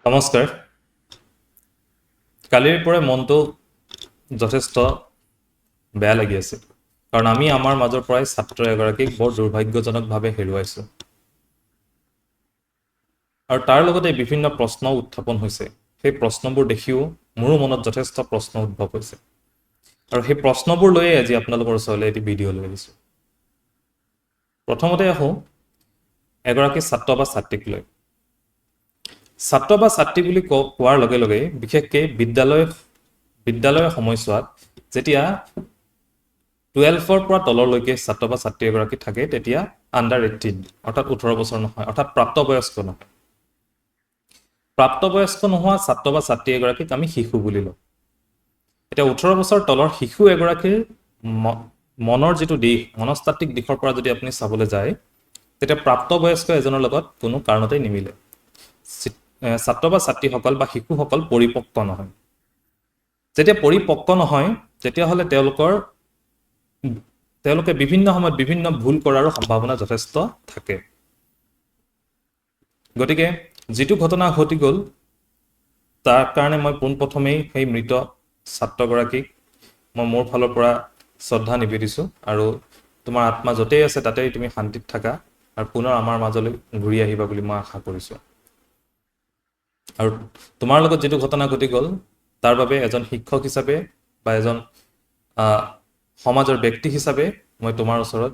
নমস্কাৰ। কালিৰ পৰা মনটো যথেষ্ট বেয়া লাগি আছে কাৰণ আমি আমাৰ মাজৰ পৰাই ছাত্ৰ এগৰাকীক বৰ দুৰ্ভাগ্যজনকভাৱে হেৰুৱাইছোঁ আৰু তাৰ লগতে বিভিন্ন প্ৰশ্ন উত্থাপন হৈছে। সেই প্ৰশ্নবোৰ দেখিও মোৰো মনত যথেষ্ট প্ৰশ্ন উদ্ভৱ হৈছে আৰু সেই প্ৰশ্নবোৰ লৈয়ে আজি আপোনালোকৰ ওচৰলৈ এটি ভিডিঅ' লৈ আহিছোঁ। প্ৰথমতে আহোঁ এগৰাকী ছাত্ৰ বা ছাত্ৰীক লৈ। ছাত্ৰ বা ছাত্ৰী বুলি কোৱাৰ লগে লগে বিশেষকৈ বিদ্যালয়ৰ সময়ছোৱাত যেতিয়া 12ৰ পৰা তললৈকে ছাত্ৰ বা ছাত্ৰী এগৰাকী থাকে তেতিয়া আণ্ডাৰ 18 অৰ্থাৎ 18 বছৰ নহয়, অৰ্থাৎ প্ৰাপ্তবয়স্ক নহয়। প্ৰাপ্তবয়স্ক নোহোৱা ছাত্ৰ বা ছাত্ৰী এগৰাকীক আমি শিশু বুলি লওঁ। এতিয়া 18 বছৰ তলৰ শিশু এগৰাকীৰ মনৰ যিটো দিশ, মনস্তাত্ত্বিক দিশৰ পৰা যদি আপুনি চাবলৈ যায় তেতিয়া প্ৰাপ্তবয়স্ক এজনৰ লগত কোনো কাৰণতেই নিমিলে। ছাত্ৰ বা ছাত্ৰীসকল বা শিশুসকল পৰিপক্ক নহয়। যেতিয়া পৰিপক্ক নহয় তেতিয়াহ'লে তেওঁলোকে বিভিন্ন সময়ত বিভিন্ন ভুল কৰাৰো সম্ভাৱনা যথেষ্ট থাকে। গতিকে যিটো ঘটনা ঘটি গ'ল তাৰ কাৰণে মই পোনপ্ৰথমেই সেই মৃত ছাত্ৰগৰাকীক মই মোৰ ফালৰ পৰা শ্ৰদ্ধা নিবেদিছোঁ আৰু তোমাৰ আত্মা য'তেই আছে তাতেই তুমি শান্তিত থাকা আৰু পুনৰ আমাৰ মাজলৈ ঘূৰি আহিবা বুলি মই আশা কৰিছোঁ। আৰু তোমাৰ লগত যিটো ঘটনা ঘটি গ'ল তাৰ বাবে এজন শিক্ষক হিচাপে বা এজন সমাজৰ ব্যক্তি হিচাপে মই তোমাৰ ওচৰত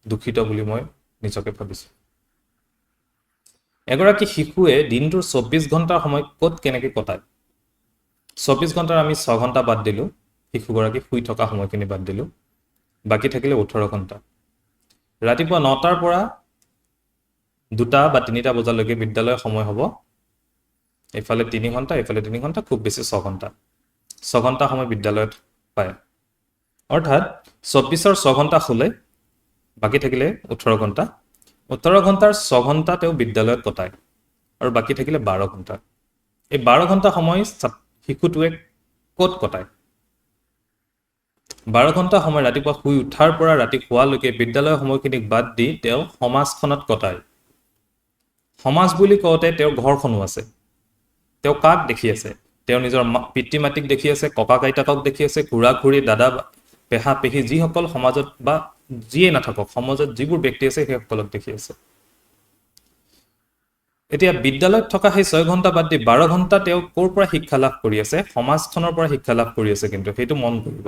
দুখিত বুলি মই নিজকে ভাবিছোঁ। এগৰাকী শিশুৱে দিনটোৰ 24 ঘণ্টাৰ সময় ক'ত কেনেকৈ কটায়? 24 ঘণ্টাৰ আমি 6 ঘণ্টা বাদ দিলোঁ, শিশুগৰাকী শুই থকা সময়খিনি বাদ দিলোঁ, বাকী থাকিলে 18 ঘণ্টা। ৰাতিপুৱা 9টাৰ পৰা 2টা বা 3টা বজালৈকে বিদ্যালয়ৰ সময় হ'ব। এইফালে 3 ঘণ্টা, এইফালে 3 ঘণ্টা, খুব বেছি 6 ঘণ্টা। 6 ঘণ্টা সময় বিদ্যালয়ত পায়। অৰ্থাৎ 24ৰ 6 ঘণ্টা শুলে, বাকী থাকিলে 18 ঘণ্টা। 18 ঘণ্টাৰ 6 ঘণ্টা তেওঁ বিদ্যালয়ত কটায় আৰু বাকী থাকিলে 12 ঘণ্টা। এই 12 ঘণ্টা সময় শিশুটোৱে ক'ত কটায়? 12 ঘণ্টা সময় ৰাতিপুৱা শুই উঠাৰ পৰা ৰাতি শোৱালৈকে বিদ্যালয়ৰ সময়খিনিক বাদ দি তেওঁ সমাজখনত কটায়। সমাজ বুলি কওঁতে তেওঁৰ ঘৰখনো আছে। তেওঁ কাক দেখি আছে? তেওঁ নিজৰ পিতৃ মাতৃক দেখি আছে, ককা আইতাকক দেখি আছে, খুৰা খুৰী, দাদা পেহা পেহী, যিসকল সমাজত বা যিয়ে নাথাকক সমাজত যিবোৰ ব্যক্তি আছে সেইসকলক দেখি আছে। এতিয়া বিদ্যালয়ত থকা সেই 6 ঘণ্টা বাদ দি 12 ঘণ্টা তেওঁ ক'ৰ পৰা শিক্ষা লাভ কৰি আছে? সমাজখনৰ পৰা শিক্ষা লাভ কৰি আছে। কিন্তু সেইটো মন কৰিব,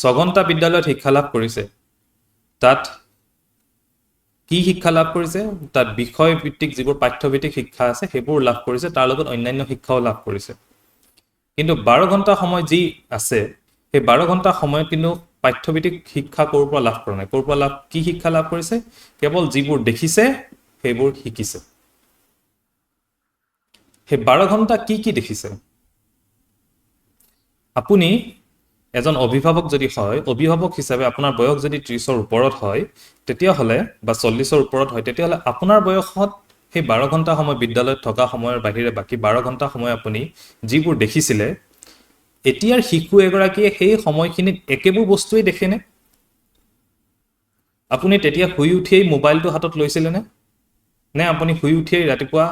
6 ঘণ্টা বিদ্যালয়ত শিক্ষা লাভ কৰিছে, তাত কি শিক্ষা লাভ কৰিছে? তাত বিষয়ভিত্তিক যিবোৰ পাঠ্যভিত্তিক শিক্ষা আছে সেইবোৰ লাভ কৰিছে, তাৰ লগত অন্যান্য শিক্ষাও লাভ কৰিছে। কিন্তু 12 ঘণ্টা সময় যি আছে সেই 12 ঘণ্টা সময়ত কিন্তু পাঠ্যভিত্তিক শিক্ষা ক'ৰ পৰা লাভ কৰা নাই। ক'ৰ পৰা কি শিক্ষা লাভ কৰিছে? কেৱল যিবোৰ দেখিছে সেইবোৰ শিকিছে। সেই 12 ঘণ্টা কি কি দেখিছে? আপুনি এজন অভিভাৱক যদি হয়, অভিভাৱক হিচাপে আপোনাৰ বয়স যদি 30ৰ ওপৰত হয় তেতিয়াহ'লে বা 40ৰ ওপৰত হয় তেতিয়াহ'লে আপোনাৰ বয়সত সেই 12 ঘণ্টা সময় বিদ্যালয়ত থকা সময়ৰ বাহিৰে বাকী 12 ঘণ্টা সময় আপুনি যিবোৰ দেখিছিলে, এতিয়াৰ শিশু এগৰাকীয়ে সেই সময়খিনিত একেবোৰ বস্তুৱেই দেখেনে? আপুনি তেতিয়া শুই উঠিয়েই মোবাইলটো হাতত লৈছিলেনে? নে আপুনি শুই উঠিয়েই ৰাতিপুৱা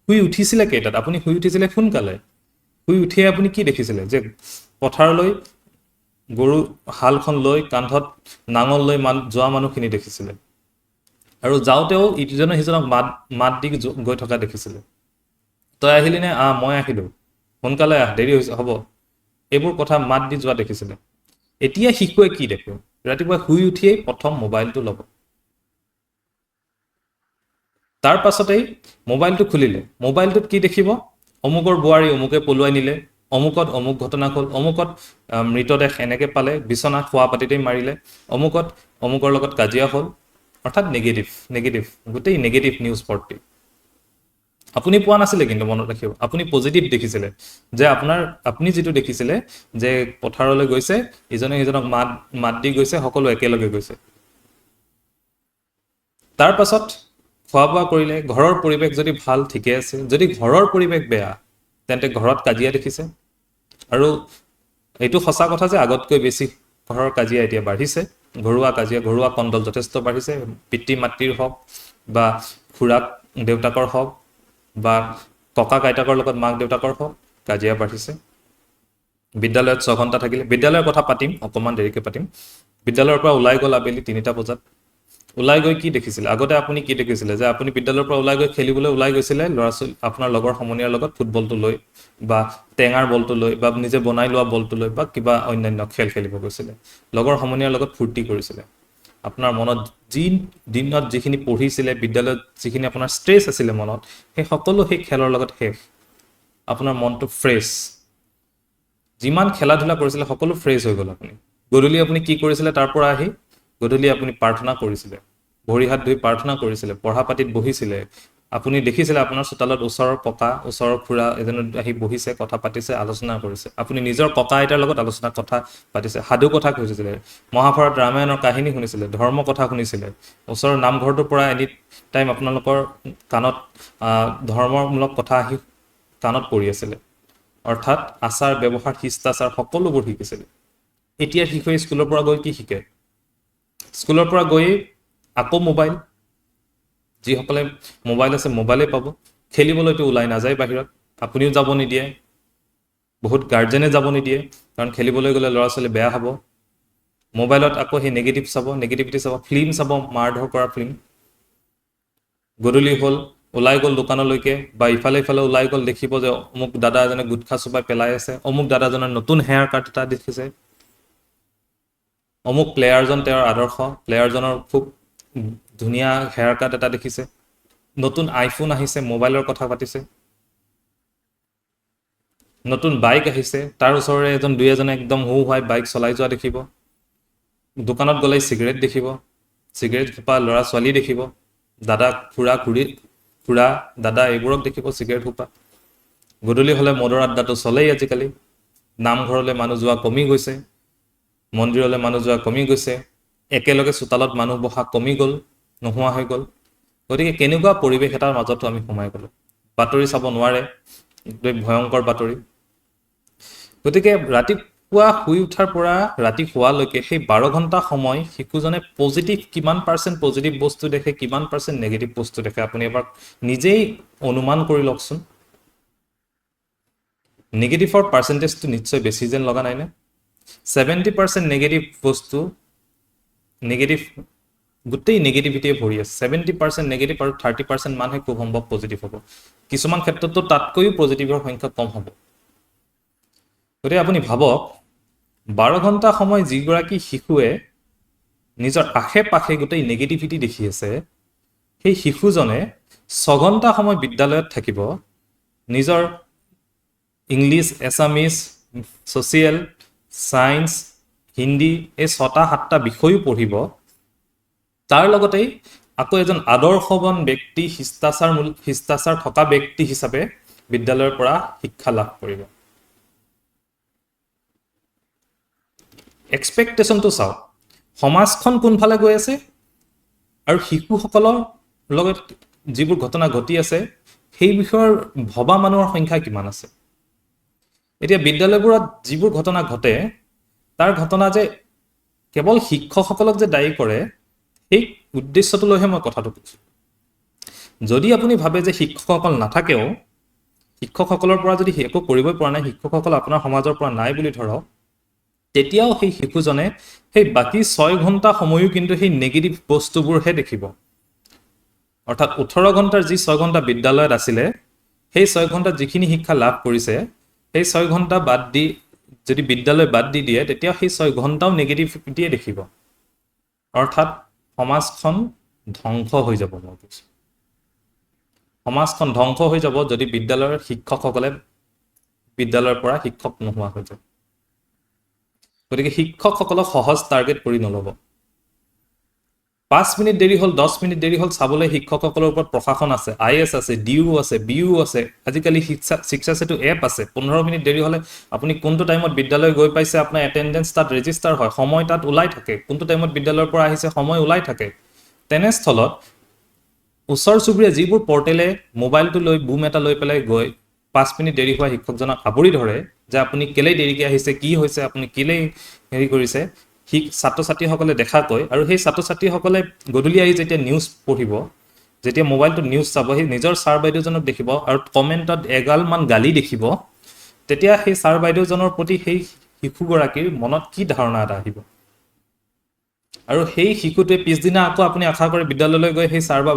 শুই উঠিছিলে কেইটাত? আপুনি শুই উঠিছিলে সোনকালে। শুই উঠিয়ে আপুনি কি দেখিছিলে? যে পথাৰলৈ গৰু হালখন লৈ কান্ধত নাঙল লৈ যোৱা মানুহখিনি দেখিছিলে আৰু যাওঁতেও ইজনে সিজনক মাত দি গৈ থকা দেখিছিলে। তই আহিলি নে? মই আহিলোঁ, সোনকালে আহ, দেৰি হৈছে, হ'ব, এইবোৰ কথা মাত দি যোৱা দেখিছিলে। এতিয়া শিশুৱে কি দেখে? ৰাতিপুৱা শুই উঠিয়েই প্ৰথম মোবাইলটো ল'ব, তাৰ পাছতেই মোবাইলটো খুলিলে, মোবাইলটোত কি দেখিব? অমুকৰ বোৱাৰী অমুকে পলুৱাই নিলে, অমুকত অমুক ঘটনা হ'ল, অমুকত মৃতদেহ এনেকৈ পালে, বিচনা শোৱা পাতিতেই মাৰিলে, অমুকত অমুকৰ লগত কাজিয়া হ'ল। অৰ্থাৎ নেগেটিভ, গোটেই নেগেটিভ নিউজ ভৰ্তি। আপুনি পোৱা নাছিলে, কিন্তু মনত ৰাখিব, আপুনি পজিটিভ দেখিছিলে। যে আপুনি যিটো দেখিছিলে যে পথাৰলৈ গৈছে, ইজনে সিজনক মাত দি গৈছে, সকলো একেলগে গৈছে। তাৰ পাছত খোৱা বোৱা কৰিলে, ঘৰৰ পৰিৱেশ যদি ভাল ঠিকে আছে, যদি ঘৰৰ পৰিৱেশ বেয়া তেন্তে ঘৰত কাজিয়া দেখিছে। আৰু এইটো সঁচা কথা যে আগতকৈ বেছি ঘৰৰ কাজিয়া এতিয়া বাঢ়িছে, ঘৰুৱা কণ্ডল যথেষ্ট বাঢ়িছে। পিতৃ মাতৃৰ হওক বা খুৰাক দেউতাকৰ হওক বা ককা আইতাকৰ লগত মাক দেউতাকৰ হওক কাজিয়া বাঢ়িছে। বিদ্যালয়ত 6 ঘণ্টা থাকিলে, বিদ্যালয়ৰ কথা পাতিম অকণমান দেৰিকৈ পাতিম। বিদ্যালয়ৰ পৰা ওলাই গ'ল আবেলি 3টা বজাত, ওলাই গৈ কি দেখিছিলে? আগতে আপুনি কি দেখিছিলে যে আপুনি বিদ্যালয়ৰ পৰা ওলাই গৈ খেলিবলৈ ওলাই গৈছিলে ল'ৰা ছোৱালী আপোনাৰ লগৰ সমনীয়াৰ লগত, ফুটবলটো লৈ বা টেঙাৰ বলটো লৈ বা নিজে বনাই লোৱা বলটো লৈ বা কিবা অন্যান্য খেল খেলিব গৈছিলে, লগৰ সমনীয়াৰ লগত ফূৰ্তি কৰিছিলে। আপোনাৰ মনত যি দিনত যিখিনি পঢ়িছিলে, বিদ্যালয়ত যিখিনি আপোনাৰ ষ্ট্ৰেছ আছিলে মনত, সেই সকলো সেই খেলৰ লগত শেষ। আপোনাৰ মনটো ফ্ৰেছ, যিমান খেলা ধূলা কৰিছিলে সকলো ফ্ৰেছ হৈ গ'ল। আপুনি গধূলি আপুনি কি কৰিছিলে? তাৰ পৰা আহি গধূলি আপুনি প্ৰাৰ্থনা কৰিছিলে, ভৰি হাত ধুই প্ৰাৰ্থনা কৰিছিলে, পঢ়া পাতিত বহিছিলে। আপুনি দেখিছিলে আপোনাৰ চোতালত ওচৰৰ ককা, ওচৰৰ খুৰা এজনে আহি বহিছে, কথা পাতিছে, আলোচনা কৰিছে। আপুনি নিজৰ ককা আইতাৰ লগত কথা পাতিছে, সাধু কথা কৈছিলে, মহাভাৰত ৰামায়ণৰ কাহিনী শুনিছিলে, ধৰ্ম কথা শুনিছিলে। ওচৰৰ নামঘৰটোৰ পৰা এনি টাইম আপোনালোকৰ কাণত ধৰ্মমূলক কথা আহি কাণত পৰি আছিলে। অৰ্থাৎ আচাৰ ব্যৱহাৰ শিষ্টাচাৰ সকলোবোৰ শিকিছিলে। এতিয়া শিশুৱে স্কুলৰ পৰা গৈ কি শিকে? স্কুলৰ পৰা গৈ আকৌ মোবাইল, যিসকলে মোবাইল আছে মোবাইলেই পাব। খেলিবলৈতো ওলাই নাযায় বাহিৰত, আপুনিও যাব নিদিয়ে, বহুত গাৰ্জেনে যাব নিদিয়ে, কাৰণ খেলিবলৈ গ'লে ল'ৰা ছোৱালী বেয়া হ'ব। মোবাইলত আকৌ সেই নেগেটিভিটি চাব, ফিল্ম চাব, মাৰধৰ কৰা ফিল্ম। গধূলি হ'ল ওলাই গ'ল দোকানলৈকে বা ইফালে ওলাই গ'ল, দেখিব যে অমুক দাদা এজনে গুটখা চোবাই পেলাই আছে, অমুক দাদাজনৰ নতুন হেয়াৰ কাট এটা দেখিছে, অমুক প্লেয়াৰজন তেওঁৰ আদৰ্শ, প্লেয়াৰজনৰ খুব ধুনীয়া হেয়াৰ কাট এটা দেখিছে, নতুন আইফোন আহিছে, মোবাইলৰ কথা পাতিছে, নতুন বাইক আহিছে, তাৰ ওচৰৰে দুই এজনে একদম হোৱাই বাইক চলাই যোৱা দেখিব। দোকানত গ'লে চিগাৰেট দেখিব, চিগাৰেট খোপা ল'ৰা ছোৱালী দেখিব, দাদা খুৰা দাদা এইবোৰক দেখিব চিগাৰেট খোপা। গধূলি হ'লে মদৰ আড্ডাটো চলেই আজিকালি। নামঘৰলৈ মানুহ যোৱা কমি গৈছে, মন্দিৰলৈ মানুহ যোৱা কমি গৈছে, একেলগে চোতালত মানুহ বহা কমি গ'ল, নোহোৱা হৈ গ'ল। গতিকে কেনেকুৱা পৰিৱেশ এটাৰ মাজতো আমি সোমাই গ'লোঁ। বাতৰি চাব নোৱাৰে, ভয়ংকৰ বাতৰি। গতিকে ৰাতিপুৱা শুই উঠাৰ পৰা ৰাতি শোৱালৈকে সেই 12 ঘণ্টা সময় শিশুজনে কিমান % পজিটিভ বস্তু দেখে, কিমান % নেগেটিভ বস্তু দেখে, আপুনি এবাৰ নিজেই অনুমান কৰি লওকচোন। নেগেটিভৰ পাৰ্চেণ্টেজটো নিশ্চয় বেছি যেন লগা নাইনে? 70% নেগেটিভ বস্তু, গোটেই নেগেটিভিটিয়ে ভৰি আছে। 70% নেগেটিভ আৰু 30% মানুহে খুব সম্ভৱ পজিটিভ হ'ব। কিছুমান ক্ষেত্ৰততো তাতকৈও পজিটিভৰ সংখ্যা কম হ'ব। গতিকে আপুনি ভাবক, 12 ঘণ্টা সময় যিগৰাকী শিশুৱে নিজৰ আশে পাশে গোটেই নেগেটিভিটি দেখি আছে, সেই শিশুজনে 6 ঘণ্টা সময় বিদ্যালয়ত থাকিব, নিজৰ English, Assamese, social, science, Hindi এই 6টা-7টা বিষয়ো পঢ়িব। তাৰ লগতেই আকৌ এজন আদৰ্শৱান ব্যক্তি, শিষ্টাচাৰ থকা ব্যক্তি হিচাপে বিদ্যালয়ৰ পৰা শিক্ষা লাভ কৰিব। এক্সপেক্টেশ্যনটো চাওক, সমাজখন কোনফালে গৈ আছে আৰু শিশুসকলৰ লগত যিবোৰ ঘটনা ঘটি আছে সেই বিষয়ৰ ভবা মানুহৰ সংখ্যা কিমান আছে। এতিয়া বিদ্যালয়বোৰত যিবোৰ ঘটনা ঘটে, তাৰ ঘটনা যে কেৱল শিক্ষকসকলক যে দায়ী কৰে, সেই উদ্দেশ্যটো লৈহে মই কথাটো কৈছোঁ। যদি আপুনি ভাবে যে শিক্ষকসকল নাথাকেও, শিক্ষকসকলৰ পৰা যদি একো কৰিবই পৰা নাই, শিক্ষকসকল আপোনাৰ সমাজৰ পৰা নাই বুলি ধৰক, তেতিয়াও সেই শিশুজনে সেই বাকী 6 ঘণ্টা সময়ো কিন্তু সেই নেগেটিভ বস্তুবোৰহে দেখিব। অৰ্থাৎ 18 ঘণ্টাৰ যি 6 ঘণ্টা বিদ্যালয়ত আছিলে, সেই 6 ঘণ্টাত যিখিনি শিক্ষা লাভ কৰিছে, সেই 6 ঘণ্টা বাদ দি যদি বিদ্যালয় বাদ দি দিয়ে, তেতিয়া সেই 6 ঘণ্টাও নেগেটিভিটিয়ে দেখিব। অৰ্থাৎ সমাজখন ধ্বংস হৈ যাব। মই কৈছোঁ সমাজখন ধ্বংস হৈ যাব যদি বিদ্যালয়ৰ শিক্ষকসকলে বিদ্যালয়ৰ পৰা শিক্ষক নোহোৱা হৈ যায়। গতিকে শিক্ষকসকলক সহজ টাৰ্গেট কৰি নল'ব। 5 মিনিট দেৰি হ'ল, 10 মিনিট দেৰি হ'ল চাবলৈ শিক্ষকসকলৰ ওপৰত প্ৰশাসন আছে, IS আছে, DU আছে, BU আছে, আজিকালি শিক্ষা সেতু এপ আছে। 15 মিনিট দেৰি হ'লে আপুনি কোনটো টাইমত বিদ্যালয় গৈ পাইছে, আপোনাৰ এটেণ্ডেঞ্চ তাত ৰেজিষ্টাৰ হয়, সময় তাত ওলাই থাকে, কোনটো টাইমত বিদ্যালয়ৰ পৰা আহিছে সময় ওলাই থাকে। তেনেস্থলত ওচৰ চুবুৰীয়া যিবোৰ পৰ্টেলে মোবাইলটো লৈ বুম এটা লৈ পেলাই গৈ 5 মিনিট দেৰি হোৱা শিক্ষকজনক আৱৰি ধৰে যে আপুনি কেলেই দেৰিকৈ আহিছে, কি হৈছে, আপুনি কেলেই কৰিছে, ছাত্ৰ ছাত্ৰীসকলে দেখা কয়। আৰু সেই ছাত্ৰ ছাত্ৰীসকলে গধূলি আহি যেতিয়া নিউজ পঢ়িব, যেতিয়া মোবাইলটো নিউজ চাব, সেই নিজৰ ছাৰ বাইদেউজনক দেখিব আৰু কমেণ্টত এগালমান গালি দেখিব, তেতিয়া সেই ছাৰ বাইদেউজনৰ প্ৰতি সেই শিশুগৰাকীৰ মনত কি ধাৰণা এটা আহিব? আৰু সেই শিশুটোৱে পিছদিনা আকৌ আপুনি আশা কৰে বিদ্যালয়লৈ গৈ সেই ছাৰ বা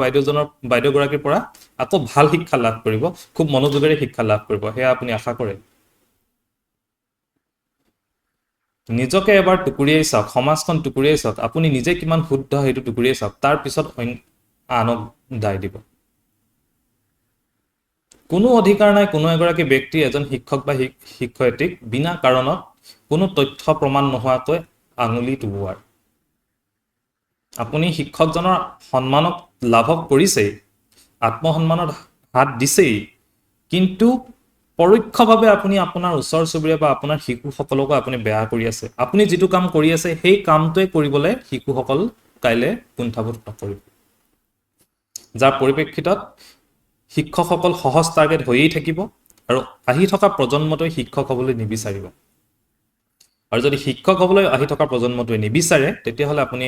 বাইদেউগৰাকীৰ পৰা আকৌ ভাল শিক্ষা লাভ কৰিব, খুব মনোযোগেৰে শিক্ষা লাভ কৰিব, সেয়া আপুনি আশা কৰে? নিজকে এবাৰ টুকুৰিয়াই চাওক, সমাজখন টুকুৰিয়াই চাওক, আপুনি নিজে কিমান শুদ্ধ সেইটো টুকুৰিয়াই চাওক, তাৰপিছত আনক দায় দিব। কোনো অধিকাৰ নাই কোনো এগৰাকী ব্যক্তি এজন শিক্ষক বা শিক্ষয়িত্ৰীক বিনা কাৰণত কোনো তথ্য প্ৰমাণ নোহোৱাকৈ আঙুলি টোবোৱাৰ। আপুনি শিক্ষকজনৰ সন্মানক লাভক কৰিছেই, আত্মসন্মানত হাত দিছেই, কিন্তু পৰোক্ষভাৱে আপুনি আপোনাৰ ওচৰ চুবুৰীয়া বা আপোনাৰ শিশুসকলকো আপুনি বেয়া কৰি আছে। আপুনি যিটো কাম কৰি আছে সেই কামটোৱে কৰিবলৈ শিশুসকল কাইলৈ কুণ্ঠাবোধ নকৰিব, যাৰ পৰিপ্ৰেক্ষিতত শিক্ষকসকল সহজ টাৰ্গেট হৈয়েই থাকিব আৰু আহি থকা প্ৰজন্মটোৱে শিক্ষক হ'বলৈ নিবিচাৰিব। আৰু যদি শিক্ষক হ'বলৈ আহি থকা প্ৰজন্মটোৱে নিবিচাৰে, তেতিয়াহ'লে আপুনি,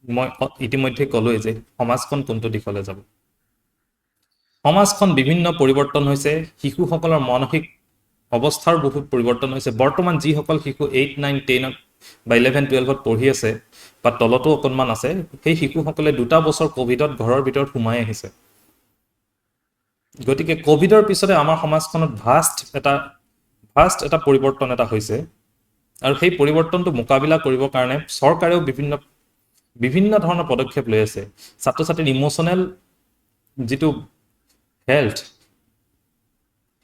মই ইতিমধ্যে ক'লোৱেই যে সমাজখন কোনটো দিশলৈ যাব। সমাজখন বিভিন্ন পৰিৱৰ্তন হৈছে, শিশুসকলৰ মানসিক অৱস্থাৰ বহুত পৰিৱৰ্তন হৈছে। বৰ্তমান যিসকল শিশু 8, 9, 10 বা 11, 12 পঢ়ি আছে বা তলতো অকণমান আছে, সেই শিশুসকলে 2 বছৰ ক'ভিডত ঘৰৰ ভিতৰত সোমাই আহিছে। গতিকে ক'ভিডৰ পিছতে আমাৰ সমাজখনত ভাষ্ট এটা পৰিৱৰ্তন এটা হৈছে, আৰু সেই পৰিৱৰ্তনটো মোকাবিলা কৰিবৰ কাৰণে চৰকাৰেও বিভিন্ন ধৰণৰ পদক্ষেপ লৈ আছে। ছাত্ৰ ছাত্ৰীৰ ইম'চনেল যিটো হেল্থ,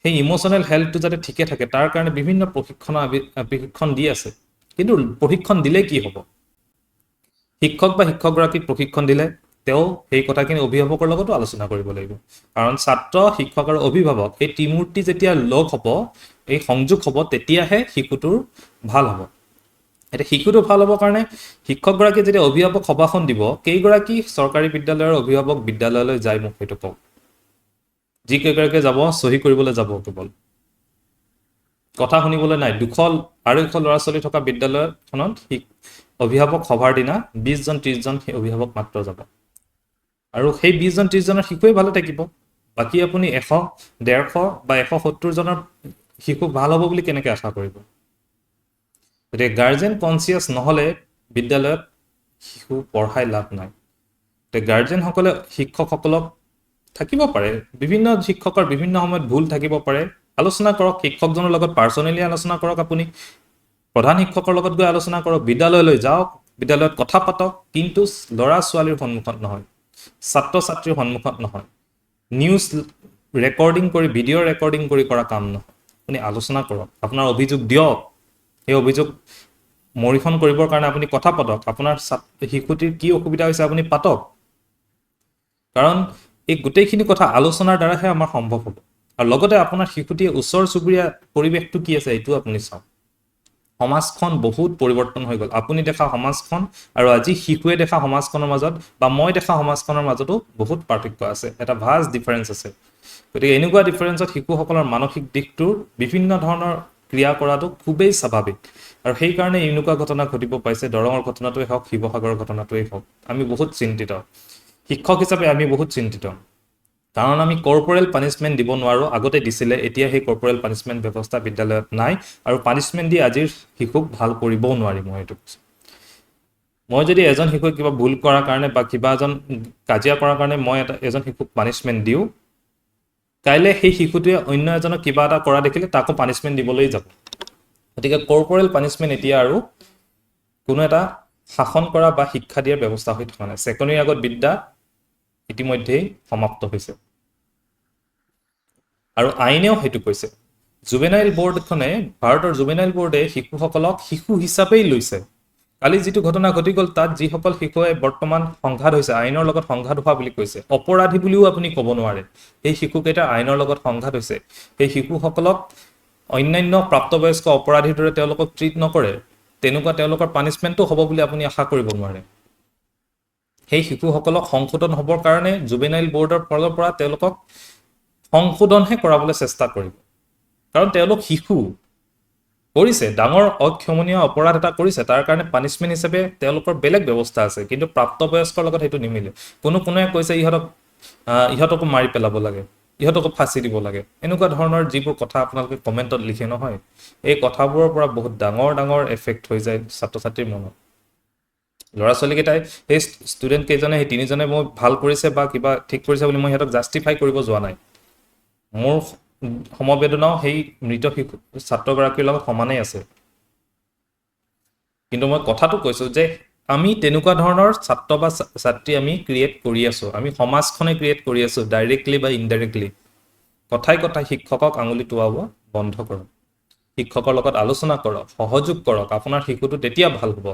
সেই ইম'চনেল হেল্থটো যাতে ঠিকে থাকে তাৰ কাৰণে বিভিন্ন প্ৰশিক্ষণ দি আছে। কিন্তু প্ৰশিক্ষণ দিলে কি হ'ব? শিক্ষক বা শিক্ষকগৰাকীক প্ৰশিক্ষণ দিলে তেওঁ সেই কথাখিনি অভিভাৱকৰ লগতো আলোচনা কৰিব লাগিব, কাৰণ ছাত্ৰ, শিক্ষক আৰু অভিভাৱক এই ত্ৰিমূৰ্তি যেতিয়া লগ হ'ব, এই সংযোগ হ'ব, তেতিয়াহে শিশুটোৰ ভাল হ'ব। এতিয়া শিশুটো ভাল হ'বৰ কাৰণে শিক্ষকগৰাকীয়ে যেতিয়া অভিভাৱক সভাখন দিব, কেইগৰাকী চৰকাৰী বিদ্যালয়ৰ অভিভাৱক বিদ্যালয়লৈ যায় মোক সেইটো কওক। যিকেইগৰাকীয়ে যাব চহী কৰিবলৈ যাব, কেৱল কথা শুনিবলৈ নাই। 200-250 ল'ৰা ছোৱালী থকা বিদ্যালয়খনত অভিভাৱক সভাৰ দিনা 20জন 30জন সেই অভিভাৱক মাত্ৰ যাব, আৰু সেই 20জন 30জনৰ শিশুৱে ভালে থাকিব। বাকী আপুনি 100, 150 বা 170জনৰ শিশু ভাল হ'ব বুলি কেনেকৈ আশা কৰিব? গতিকে গাৰ্জেন কনচিয়াছ নহ'লে বিদ্যালয়ত শিশু পঢ়াই লাভ নাই। গতিকে গাৰ্জেনসকলে শিক্ষকসকলক, থাকিব পাৰে বিভিন্ন শিক্ষকৰ বিভিন্ন সময়ত ভুল থাকিব পাৰে, আলোচনা কৰক শিক্ষকজনৰ লগত, পাৰ্চনেলি আলোচনা কৰক, আপুনি প্ৰধান শিক্ষকৰ লগত গৈ আলোচনা কৰক, বিদ্যালয়লৈ যাওক, বিদ্যালয়ত কথা পাতক, কিন্তু ল'ৰা ছোৱালীৰ সন্মুখত নহয়, ছাত্ৰ ছাত্ৰীৰ সন্মুখত নহয়, নিউজ ৰেকৰ্ডিং কৰি, ভিডিঅ' ৰেকৰ্ডিং কৰি কৰা কাম নহয়। আপুনি আলোচনা কৰক, আপোনাৰ অভিযোগ দিয়ক, সেই অভিযোগ মৰীখন কৰিবৰ কাৰণে আপুনি কথা পাতক, আপোনাৰ শিশুটিৰ কি অসুবিধা হৈছে আপুনি পাতক, কাৰণ এই গোটেইখিনি কথা আলোচনাৰ দ্বাৰাহে আমাৰ সম্ভৱ হ'ব। আৰু লগতে আপোনাৰ শিশুটিয়ে ওচৰ চুবুৰীয়া পৰিৱেশটো কি আছে এইটো আপুনি চাওক। সমাজখন বহুত পৰিৱৰ্তন হৈ গ'ল। আপুনি দেখা সমাজখন আৰু আজি শিশুৱে দেখা সমাজখনৰ মাজত বা মই দেখা সমাজখনৰ মাজতো বহুত পাৰ্থক্য আছে, এটা ভাষ্ট ডিফাৰেঞ্চ আছে। গতিকে এনেকুৱা ডিফাৰেঞ্চত শিশুসকলৰ মানসিক দিশটোৰ বিভিন্ন ধৰণৰ ক্ৰিয়া কৰাটো খুবেই স্বাভাৱিক, আৰু সেইকাৰণে এনেকুৱা ঘটনা ঘটিব পাইছে। দৰঙৰ ঘটনাটোৱেই হওক, শিৱসাগৰৰ ঘটনাটোৱেই হওক, আমি বহুত চিন্তিত। শিক্ষক হিচাপে আমি বহুত চিন্তিত, কাৰণ আমি কৰ্পৰেল পানিছমেণ্ট দিব নোৱাৰোঁ। আগতে দিছিলে, এতিয়া সেই কৰ্পৰেল পানিছমেণ্ট ব্যৱস্থা বিদ্যালয়ত নাই, আৰু পানিছমেণ্ট দি আজিৰ শিশুক ভাল কৰিবও নোৱাৰি। মই এইটো কৈছোঁ, মই যদি এজন শিশুক কিবা ভুল কৰাৰ কাৰণে বা কিবা কাজিয়া কৰাৰ কাৰণে মই এজন শিশুক পানিছমেণ্ট দিওঁ, কাইলৈ সেই শিশুটোৱে অন্য এজনক কিবা এটা কৰা দেখিলে তাকো পানিছমেণ্ট দিবলৈ যাব। গতিকে কৰ্পৰেল পানিছমেণ্ট এতিয়া আৰু কোনো এটা শাসন কৰা বা শিক্ষা দিয়াৰ ব্যৱস্থা হৈ থকা নাই। ছেকেণ্ডৰীৰ আগত বিদ্যা ইতিমধ্যেই সমাপ্ত হৈছে, আৰু আইনেও সেইটো কৈছে। জুভেনাইল বৰ্ডখনে, ভাৰতৰ জুভেনাইল বৰ্ডে শিশুসকলক শিশু হিচাপেই লৈছে। কালি যিটো ঘটনা ঘটি গ'ল, তাত যিসকল শিশুৱে বৰ্তমান সংঘাত হৈছে, আইনৰ লগত সংঘাত হোৱা বুলি কৈছে, অপৰাধী বুলিও আপুনি ক'ব নোৱাৰে। সেই শিশুকেইটা আইনৰ লগত সংঘাত হৈছে, সেই শিশুসকলক অন্যান্য প্ৰাপ্তবয়স্ক অপৰাধীৰ দৰে তেওঁলোকক ট্ৰিট নকৰে, তেনেকুৱা তেওঁলোকৰ পানিছমেণ্টটো হ'ব বুলি আপুনি আশা কৰিব নোৱাৰে। সেই শিশুসকলক সংশোধন হ'বৰ কাৰণে জুভেনাইল বৰ্ডৰ ফালৰ পৰা তেওঁলোকক সংশোধনহে কৰাবলৈ চেষ্টা কৰিব, কাৰণ তেওঁলোক শিশু কৰিছে, ডাঙৰ অক্ষমনীয় অপৰাধ এটা কৰিছে, তাৰ কাৰণে পানিছমেণ্ট হিচাপে তেওঁলোকৰ বেলেগ ব্যৱস্থা আছে, কিন্তু প্ৰাপ্তবয়স্কৰ লগত সেইটো নিমিলে। কোনোৱে কৈছে ইহঁতক ইহঁতকো মাৰি পেলাব লাগে, ইহঁতকো ফাঁচি দিব লাগে, এনেকুৱা ধৰণৰ যিবোৰ কথা আপোনালোকে কমেণ্টত লিখে নহয়, এই কথাবোৰৰ পৰা বহুত ডাঙৰ ডাঙৰ এফেক্ট হৈ যায় ছাত্ৰ ছাত্ৰীৰ মনত। ল'ৰা ছোৱালীকেইটাই সেই ষ্টুডেণ্ট কেইজনে সেই তিনিজনে মই ভাল কৰিছে বা কিবা ঠিক কৰিছে বুলি মই সিহঁতক জাষ্টিফাই কৰিব যোৱা নাই। মোৰ সমবেদনাও সেই মৃত শিশু ছাত্ৰগৰাকীৰ লগত সমানেই আছে। কিন্তু মই কথাটো কৈছোঁ যে আমি তেনেকুৱা ধৰণৰ ছাত্ৰ বা ছাত্ৰী আমি ক্ৰিয়েট কৰি আছোঁ, আমি সমাজখনে ক্ৰিয়েট কৰি আছোঁ ডাইৰেক্টলি বা ইনডাইৰেক্টলি। কথাই কথাই শিক্ষকক আঙুলি টোৱাব বন্ধ কৰক, শিক্ষকৰ লগত আলোচনা কৰক, সহযোগ কৰক, আপোনাৰ শিশুটো তেতিয়া ভাল হ'ব।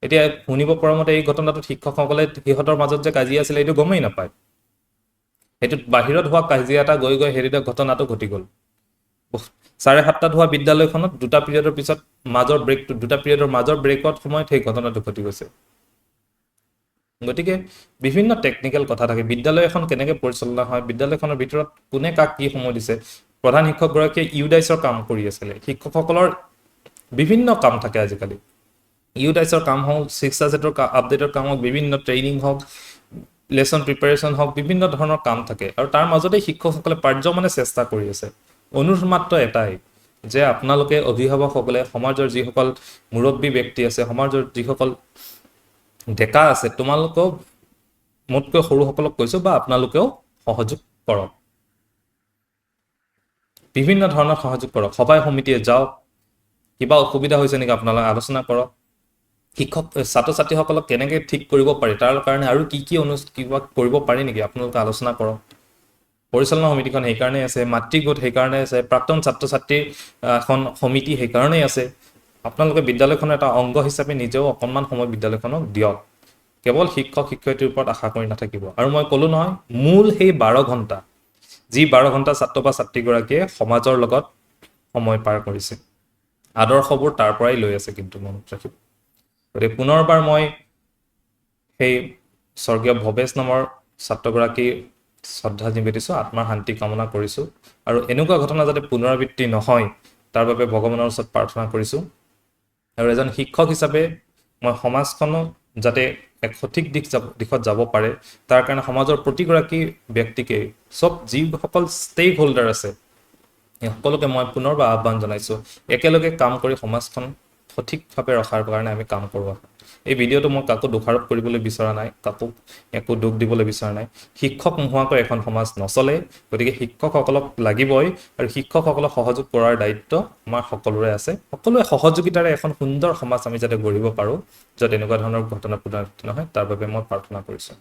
এতিয়া শুনিব পৰা মতে এই ঘটনাটোত শিক্ষকসকলে সিহঁতৰ মাজত যে কাজিয়া আছিলে এইটো গমেই নাপায়। সেইটোত বাহিৰত হোৱা কাজিয়া এটা গৈ গৈ হেৰিতে ঘটনাটো ঘটি গ'ল। 7:30 হোৱা বিদ্যালয়খনত 2টা পিৰিয়ডৰ পিছত দুটা পিৰিয়ডৰ মাজৰ ব্ৰেকত সময়ত সেই ঘটনাটো ঘটি গৈছে। গতিকে বিভিন্ন টেকনিকেল কথা থাকে। বিদ্যালয় এখন কেনেকৈ পৰিচালনা হয়, বিদ্যালয়খনৰ ভিতৰত কোনে কাক কি সময় দিছে। প্ৰধান শিক্ষকগৰাকীয়ে ইউডাইচৰ কাম কৰি আছিলে। শিক্ষকসকলৰ বিভিন্ন কাম থাকে আজিকালি। ইউডাইচৰ কাম হওক, শিক্ষাছেটৰ আপডেটৰ কাম হওক, বিভিন্ন ট্ৰেইনিং হওক, লেচন প্ৰিপাৰেশ্যন হওক, বিভিন্ন ধৰণৰ কাম থাকে। আৰু তাৰ মাজতে শিক্ষকসকলে পাৰ্যমানে চেষ্টা কৰি আছে। অনুৰোধ মাত্ৰ এটাই যে আপোনালোকে অভিভাৱকসকলে, সমাজৰ যিসকল মুৰব্বী ব্যক্তি আছে, সমাজৰ যিসকল ডেকা আছে, তোমালোকেও মোতকৈ সৰুসকলক কৈছোঁ বা আপোনালোকেও সহযোগ কৰক, বিভিন্ন ধৰণৰ সহযোগ কৰক। সভাই সমিতিয়ে যাওক, কিবা অসুবিধা হৈছে নেকি আপোনালোকে আলোচনা কৰক। ছাত্ৰ ছাত্ৰীসকলক কেনেকৈ ঠিক কৰিব পাৰি তাৰ কাৰণে আৰু কি কিবা কৰিব পাৰি নেকি আপোনালোকে আলোচনা কৰক। পৰিচালনা সমিতিখন সেইকাৰণেই আছে, মাতৃগোট সেইকাৰণে আছে, প্ৰাক্তন ছাত্ৰ ছাত্ৰীৰ এখন সমিতি সেইকাৰণেই আছে। আপোনালোকে বিদ্যালয়খনৰ এটা অংগ হিচাপে নিজেও অকণমান সময় বিদ্যালয়খনক দিয়ক। কেৱল শিক্ষক শিক্ষয়িত্ৰীৰ ওপৰত আশা কৰি নাথাকিব। আৰু মই ক'লোঁ নহয়, মূল সেই 12 ঘণ্টা, যি 12 ঘণ্টা ছাত্ৰ বা ছাত্ৰীগৰাকীয়ে সমাজৰ লগত সময় পাৰ কৰিছে, আদৰ্শবোৰ তাৰ পৰাই লৈ আছে। কিন্তু মনত ৰাখিব। গতিকে পুনৰবাৰ মই সেই স্বৰ্গীয় ভৱেশ নামৰ ছাত্ৰগৰাকী শ্ৰদ্ধা নিবেদিছোঁ, আত্মাৰ শান্তি কামনা কৰিছোঁ। আৰু এনেকুৱা ঘটনা যাতে পুনৰাবৃত্তি নহয় তাৰ বাবে ভগৱানৰ ওচৰত প্ৰাৰ্থনা কৰিছোঁ। আৰু এজন শিক্ষক হিচাপে মই সমাজখনক যাতে এক সঠিক দিশত যাব পাৰে তাৰ কাৰণে সমাজৰ প্ৰতিগৰাকী ব্যক্তিকে, যিসকল ষ্টেক হোল্ডাৰ আছে, এই সকলোকে মই পুনৰবাৰ আহ্বান জনাইছোঁ, একেলগে কাম কৰি সমাজখন সঠিকভাৱে ৰখাৰ কাৰণে আমি কাম কৰোঁ। এই ভিডিঅ'টো মই কাকো দোষাৰোপ কৰিবলৈ বিচৰা নাই, কাকো একো দুখ দিবলৈ বিচৰা নাই। শিক্ষক নোহোৱাকৈ এখন সমাজ নচলে। গতিকে শিক্ষকসকলক লাগিবই, আৰু শিক্ষকসকলক সহযোগ কৰাৰ দায়িত্ব আমাৰ সকলোৰে আছে। সকলোৱে সহযোগিতাৰে এখন সুন্দৰ সমাজ আমি যাতে গঢ়িব পাৰোঁ, য'ত এনেকুৱা ধৰণৰ ঘটনা পুনৰাবৃত্তি নহয়, তাৰ বাবে মই প্ৰাৰ্থনা কৰিছোঁ।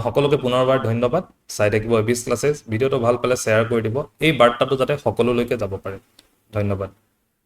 সকলোকে পুনৰবাৰ ধন্যবাদ। চাই থাকিব এবিছ ক্লাছেছ। ভিডিঅ'টো ভাল পালে শ্বেয়াৰ কৰি দিব, এই বাৰ্তাটো যাতে সকলোলৈকে যাব পাৰে। ধন্যবাদ।